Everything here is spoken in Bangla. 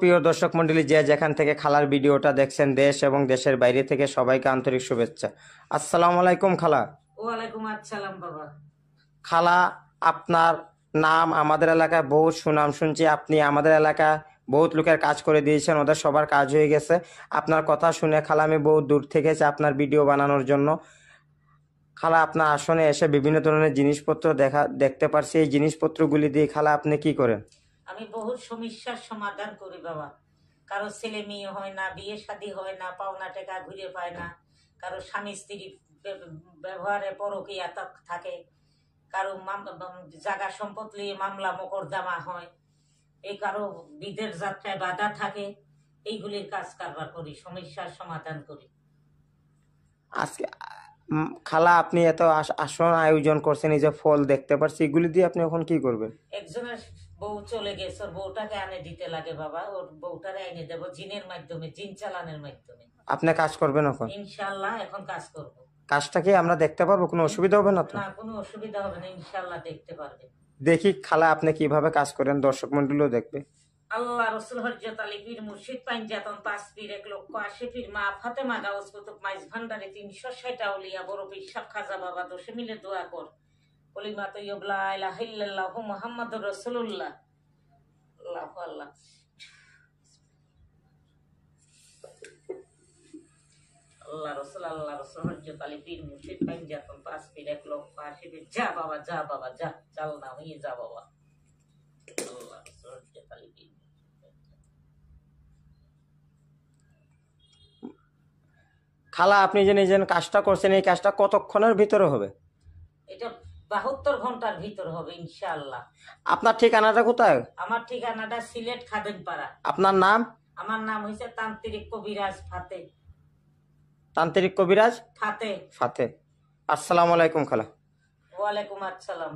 প্রিয় দর্শক মণ্ডলী, যে যেখান থেকে খালার ভিডিওটা দেখছেন, দেশ এবং দেশের বাইরে থেকে সবাইকে আন্তরিক শুভেচ্ছা। আসসালামু আলাইকুম খালা। ওয়ালাইকুম আসসালাম বাবা। খালা, আপনার নাম আমাদের এলাকায় বহুত সুনাম শুনছি। আপনি আমাদের এলাকায় বহুত লোকের কাজ করে দিয়েছেন, ওদের সবার কাজ হয়ে গেছে। আপনার কথা শুনে খালা আমি বহুত দূর থেকে এসে আপনার ভিডিও বানানোর জন্য। খালা, আপনার আসনে এসে বিভিন্ন ধরনের জিনিসপত্র দেখতে পারছি। এই জিনিসপত্রগুলি দিয়ে খালা আপনি কি করেন? আমি বহুত সমস্যার সমাধান করি বাবা। কারো ছেলে মেয়ে হয় না, বিয়ে শাদী হয় না, পাওনা টাকা ঘুরে পায় না, কারো স্বামী স্ত্রী ব্যবহারে পরকীয়া থাকে, কারো জায়গা সম্পদ নিয়ে মামলা মোকদ্দমা হয়, এই কারো বিদেশ যাত্রায় বাধা থাকে। এইগুলির কাজ কারবার করি, সমস্যার সমাধান করি। আজকে খালা, আপনি এত আসন আয়োজন করছেন, এই যে ফল দেখতে পাচ্ছি, এগুলি দিয়ে আপনি এখন কি করবেন? একজনের বউ চলে গেছে, ওর বউটাকে আনে দিতে লাগে বাবা। ওর বউটারে এনে দেবো জিনের মাধ্যমে, জিন চালানের মাধ্যমে। আপনি কাজ করবেন এখন? ইনশাল্লাহ এখন কাজ করব। কাজটা কি আমরা দেখতে পারবো? কোনো অসুবিধা হবে না তো? না, কোনো অসুবিধা হবে না, ইনশাল্লাহ দেখতে পারবে। দেখি খালা আপনি কিভাবে কাজ করেন, দর্শক মন্ডলীও দেখবে। আল্লাহ রসুল হযরত আলী পীর মুর্শিদ পাঞ্জাতন 5 পীর 1,80,000 পীর মা ফাতেমা গাউস কুতুব মাইজ ভান্ডারে 360 আউলিয়া বড় পীর সাহেব খাজা বাবা দোষে মিলে দোয়া কর। কলিমা তৈয়ব লা ইলাহা ইল্লাল্লাহু মুহাম্মাদুর রাসূলুল্লাহ। আল্লাহু আল্লাহ। আল্লাহ রসুল হযরত আলী পীর মুর্শিদ পাঞ্জাতন 5 পীর 1,80,000 পীর। যা বাবা, যা বাবা, যা, চাল না হয়ে যা বাবা। আল্লাহ রসুল হযরত আলী পীর। খালা, আপনি যে নিজের কাজটা করছেন, এই কাজটা কতক্ষণের ভিতরে হবে? এটা 72 ঘন্টার ভিতর হবে ইনশাআল্লাহ। আপনার ঠিকানাটা কোথায়? আমার ঠিকানাটা সিলেট খাদেমপাড়া। আপনার নাম? আমার নাম হয়েছে তান্ত্রিক কবিরাজ ফাতে। তান্ত্রিক কবিরাজ ফাতে। ফাতে। আসসালামু আলাইকুম খালা। ওয়ালাইকুম আসসালাম।